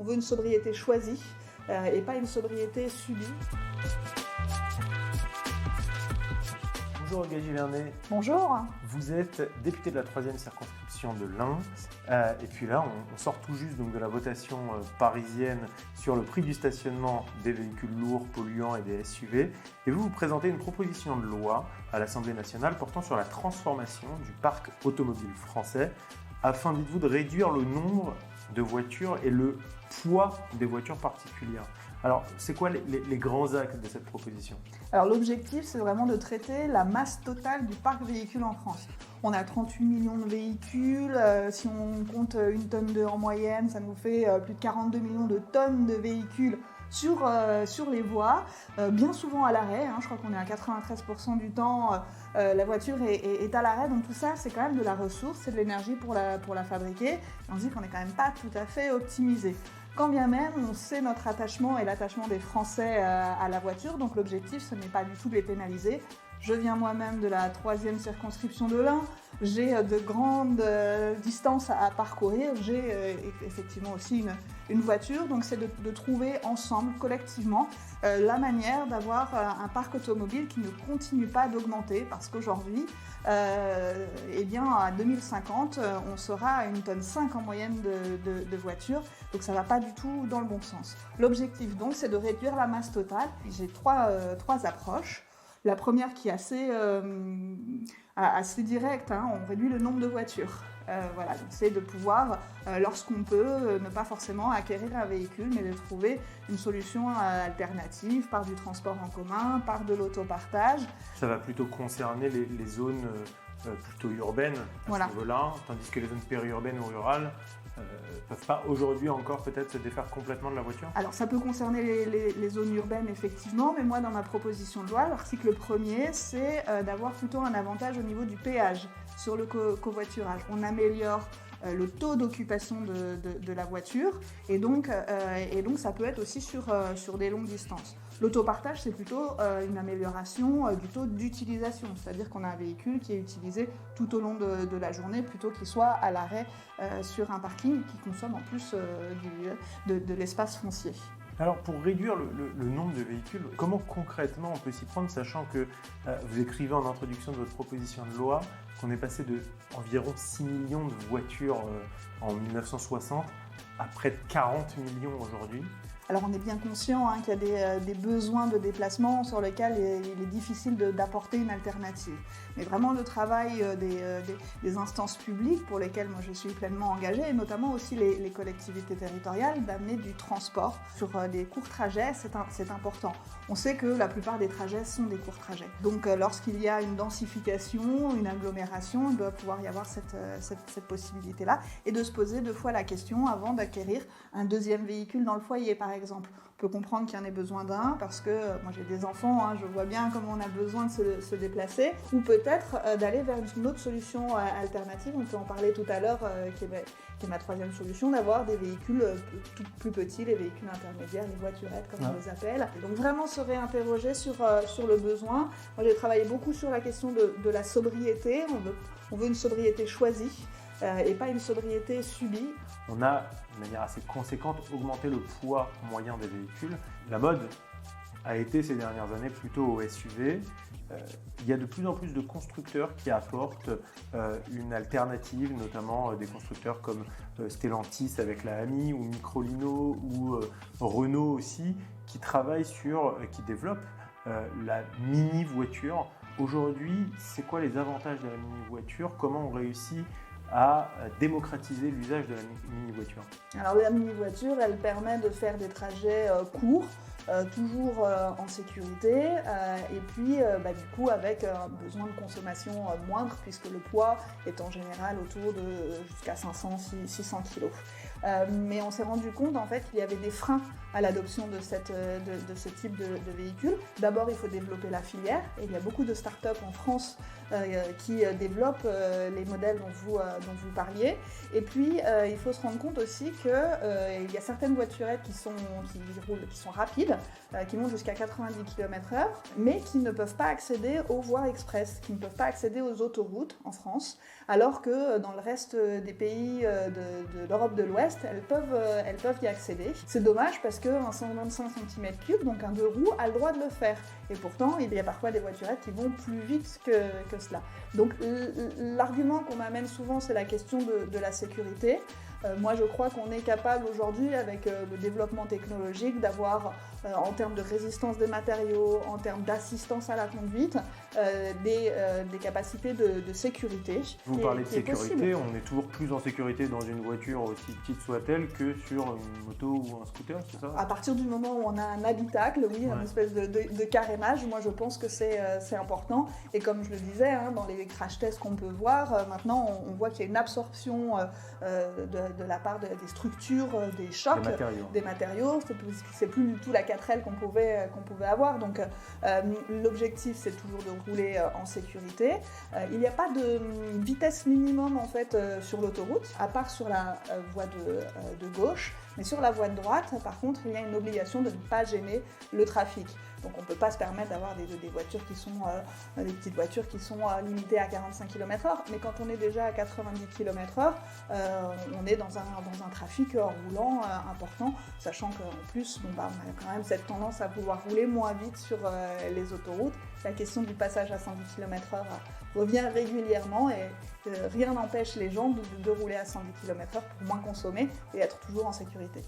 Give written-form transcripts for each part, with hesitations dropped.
On veut une sobriété choisie et pas une sobriété subie. Bonjour Gaëlle Givernet. Bonjour. Vous êtes député de la 3e circonscription de l'Ain. Et puis là, on sort tout juste donc, de la votation parisienne sur le prix du stationnement des véhicules lourds, polluants et des SUV. Et vous présentez une proposition de loi à l'Assemblée nationale portant sur la transformation du parc automobile français afin, dites-vous, de réduire le nombre de voitures et le poids des voitures particulières. Alors, c'est quoi les grands axes de cette proposition ? Alors l'objectif, c'est vraiment de traiter la masse totale du parc véhicule en France. On a 38 millions de véhicules, si on compte une tonne en moyenne, ça nous fait plus de 42 millions de tonnes de véhicules sur les voies, bien souvent à l'arrêt, je crois qu'on est à 93% du temps, la voiture est à l'arrêt, donc tout ça c'est quand même de la ressource, c'est de l'énergie pour la fabriquer, et on se dit qu'on n'est quand même pas tout à fait optimisé. Quand bien même, on sait notre attachement et l'attachement des Français à la voiture, donc l'objectif, ce n'est pas du tout de les pénaliser. Je viens moi-même de la 3e circonscription de l'Ain, j'ai de grandes distances à parcourir, j'ai effectivement aussi une voiture, donc c'est de trouver ensemble, collectivement, la manière d'avoir un parc automobile qui ne continue pas d'augmenter, parce qu'aujourd'hui, à 2050, on sera à 1,5 tonne en moyenne de voitures, donc ça ne va pas du tout dans le bon sens. L'objectif donc, c'est de réduire la masse totale. J'ai trois approches. La première qui est assez directe, on réduit le nombre de voitures. Donc c'est de pouvoir, lorsqu'on peut, ne pas forcément acquérir un véhicule, mais de trouver une solution alternative par du transport en commun, par de l'autopartage. Ça va plutôt concerner les zones plutôt urbaines à ce niveau-là, tandis que les zones périurbaines ou rurales ne peuvent pas aujourd'hui encore peut-être se défaire complètement de la voiture ? Alors ça peut concerner les zones urbaines effectivement, mais moi dans ma proposition de loi, l'article 1er, c'est d'avoir plutôt un avantage au niveau du péage sur le covoiturage. On améliore le taux d'occupation de la voiture et donc ça peut être aussi sur des longues distances. L'autopartage, c'est plutôt une amélioration du taux d'utilisation, c'est-à-dire qu'on a un véhicule qui est utilisé tout au long de la journée plutôt qu'il soit à l'arrêt sur un parking qui consomme en plus de l'espace foncier. Alors pour réduire le nombre de véhicules, comment concrètement on peut s'y prendre, sachant que vous écrivez en introduction de votre proposition de loi qu'on est passé de environ 6 millions de voitures en 1960 à près de 40 millions aujourd'hui. Alors on est bien conscient qu'il y a des besoins de déplacement sur lesquels il est difficile d'apporter une alternative. Mais vraiment le travail des instances publiques pour lesquelles moi je suis pleinement engagée, et notamment aussi les collectivités territoriales, d'amener du transport sur des courts trajets, c'est important. On sait que la plupart des trajets sont des courts trajets. Donc lorsqu'il y a une densification, une agglomération, il doit pouvoir y avoir cette possibilité-là, et de se poser 2 fois la question avant d'acquérir un deuxième véhicule dans le foyer par exemple. On peut comprendre qu'il y en ait besoin d'un parce que moi j'ai des enfants, je vois bien comment on a besoin de se déplacer, ou peut-être d'aller vers une autre solution alternative, on peut en parler tout à l'heure, qui est ma 3e solution, d'avoir des véhicules plus petits, les véhicules intermédiaires, les voiturettes comme on les appelle. Et donc vraiment se réinterroger sur le besoin. Moi j'ai travaillé beaucoup sur la question de la sobriété, on veut une sobriété choisie. Et pas une sobriété subie. On a, de manière assez conséquente, augmenté le poids moyen des véhicules. La mode a été ces dernières années plutôt au SUV. Il y a de plus en plus de constructeurs qui apportent une alternative, notamment des constructeurs comme Stellantis avec la Ami ou Microlino ou Renault aussi, qui travaillent qui développent la mini-voiture. Aujourd'hui, c'est quoi les avantages de la mini-voiture ? Comment on réussit à démocratiser l'usage de la mini-voiture ? Alors la mini-voiture, elle permet de faire des trajets courts, toujours en sécurité, et puis du coup avec un besoin de consommation moindre, puisque le poids est en général autour de jusqu'à 500-600 kg. Mais on s'est rendu compte en fait qu'il y avait des freins à l'adoption de ce type de véhicule. D'abord, il faut développer la filière, et il y a beaucoup de start-up en France qui développent les modèles dont vous parliez. Et puis, il faut se rendre compte aussi qu'il y a certaines voiturettes qui sont rapides, qui montent jusqu'à 90 km/h, mais qui ne peuvent pas accéder aux voies express, qui ne peuvent pas accéder aux autoroutes en France, alors que dans le reste des pays de l'Europe de l'Ouest, elles peuvent y accéder. C'est dommage parce qu'un 125 cm3, donc un 2 roues, a le droit de le faire. Et pourtant, il y a parfois des voiturettes qui vont plus vite que cela. Donc l'argument qu'on m'amène souvent, c'est la question de la sécurité. Moi, je crois qu'on est capable aujourd'hui, avec le développement technologique, d'avoir, en termes de résistance des matériaux, en termes d'assistance à la conduite, des capacités de sécurité. Vous parlez de sécurité, on est toujours plus en sécurité dans une voiture, aussi petite soit-elle, que sur une moto ou un scooter, c'est ça ? À partir du moment où on a un habitacle, oui, une espèce de carénage, moi je pense que c'est important. Et comme je le disais, dans les crash tests qu'on peut voir, maintenant on voit qu'il y a une absorption de la part des structures, des chocs, des matériaux. C'est plus du tout la 4L qu'on pouvait avoir. Donc l'objectif, c'est toujours de rouler en sécurité. Il n'y a pas de vitesse minimum en fait sur l'autoroute, à part sur la voie de gauche. Mais sur la voie de droite, par contre, il y a une obligation de ne pas gêner le trafic. Donc on ne peut pas se permettre d'avoir des voitures qui sont des petites voitures qui sont limitées à 45 km/h. Mais quand on est déjà à 90 km/h, on est dans un trafic roulant important, sachant qu'en plus, on a quand même cette tendance à vouloir rouler moins vite sur les autoroutes. La question du passage à 110 km/h revient régulièrement et rien n'empêche les gens de rouler à 110 km/h pour moins consommer et être toujours en sécurité.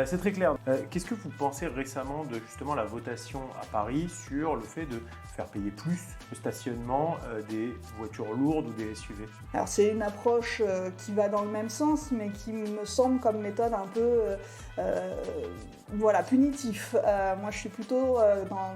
C'est très clair. Qu'est-ce que vous pensez récemment de justement la votation à Paris sur le fait de faire payer plus le stationnement des voitures lourdes ou des SUV ? Alors c'est une approche qui va dans le même sens, mais qui me semble comme méthode un peu punitif. Moi je suis plutôt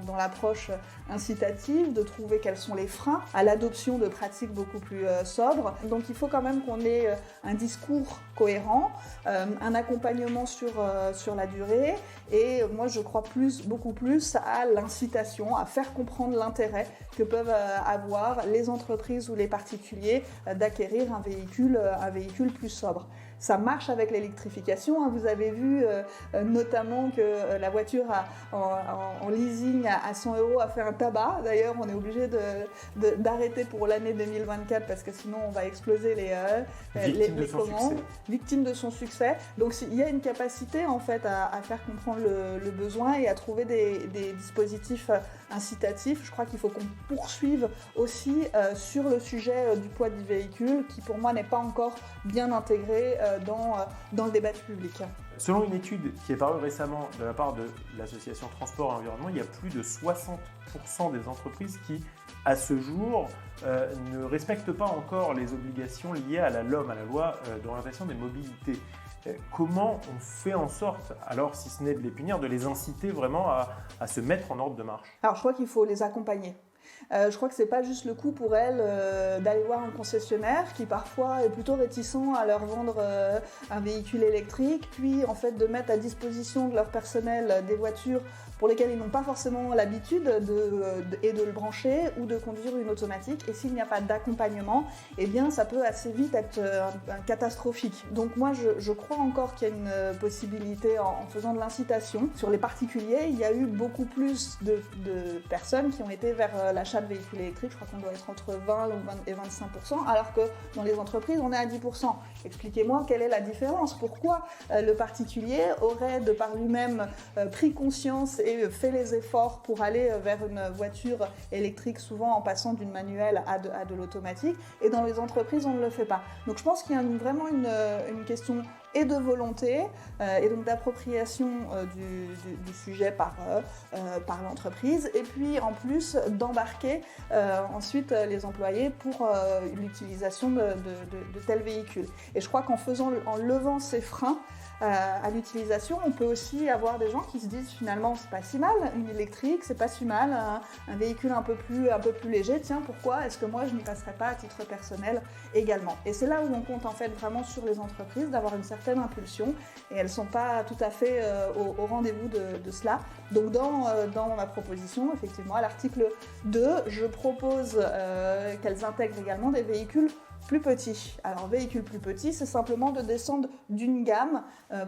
dans l'approche incitative, de trouver quels sont les freins à l'adoption de pratiques beaucoup plus sobres. Donc il faut quand même qu'on ait un discours cohérent, un accompagnement sur la durée, et moi je crois beaucoup plus à l'incitation, à faire comprendre l'intérêt que peuvent avoir les entreprises ou les particuliers d'acquérir un véhicule plus sobre. Ça marche avec l'électrification. Vous avez vu notamment que la voiture en leasing à 100 € a fait un tabac. D'ailleurs, on est obligé d'arrêter pour l'année 2024 parce que sinon on va exploser les commandes. Victime de son succès. Donc il y a une capacité en fait à faire comprendre le besoin et à trouver des dispositifs incitatifs. Je crois qu'il faut qu'on poursuive aussi sur le sujet du poids du véhicule qui pour moi n'est pas encore bien intégré dans le débat public. Selon une étude qui est parue récemment de la part de l'association Transport et Environnement, il y a plus de 60% des entreprises qui, à ce jour, ne respectent pas encore les obligations liées à la LOM, à la loi d'orientation des mobilités. Comment on fait en sorte, alors si ce n'est de les punir, de les inciter vraiment à se mettre en ordre de marche ? Alors je crois qu'il faut les accompagner. Je crois que c'est pas juste le coup pour elles d'aller voir un concessionnaire qui parfois est plutôt réticent à leur vendre un véhicule électrique, puis en fait de mettre à disposition de leur personnel des voitures pour lesquelles ils n'ont pas forcément l'habitude de le brancher ou de conduire une automatique. Et s'il n'y a pas d'accompagnement, eh bien ça peut assez vite être catastrophique. Donc moi je crois encore qu'il y a une possibilité en faisant de l'incitation. Sur les particuliers, il y a eu beaucoup plus de personnes qui ont été vers l'achat de véhicules électriques. Je crois qu'on doit être entre 20 et 25%, alors que dans les entreprises, on est à 10%. Expliquez-moi quelle est la différence. Pourquoi le particulier aurait, de par lui-même, pris conscience et fait les efforts pour aller vers une voiture électrique, souvent en passant d'une manuelle à de l'automatique, et dans les entreprises, on ne le fait pas. Donc je pense qu'il y a vraiment une question et de volonté, et donc d'appropriation du sujet par l'entreprise, et puis en plus d'embarquer ensuite les employés pour l'utilisation de tels véhicules. Et je crois en levant ces freins, à l'utilisation. On peut aussi avoir des gens qui se disent finalement c'est pas si mal une électrique, c'est pas si mal un véhicule un peu plus léger, tiens pourquoi est-ce que moi je n'y passerais pas à titre personnel également. Et c'est là où on compte en fait vraiment sur les entreprises d'avoir une certaine impulsion et elles sont pas tout à fait au rendez-vous de cela. Donc dans ma proposition, effectivement à l'article 2, je propose qu'elles intègrent également des véhicules plus petits. Alors véhicule plus petit, c'est simplement de descendre d'une gamme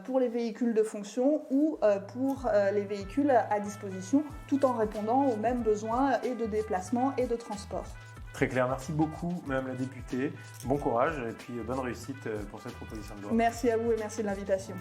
pour les véhicules de fonction ou pour les véhicules à disposition, tout en répondant aux mêmes besoins et de déplacement et de transport. Très clair, merci beaucoup Madame la députée, bon courage et puis bonne réussite pour cette proposition de loi. Merci à vous et merci de l'invitation.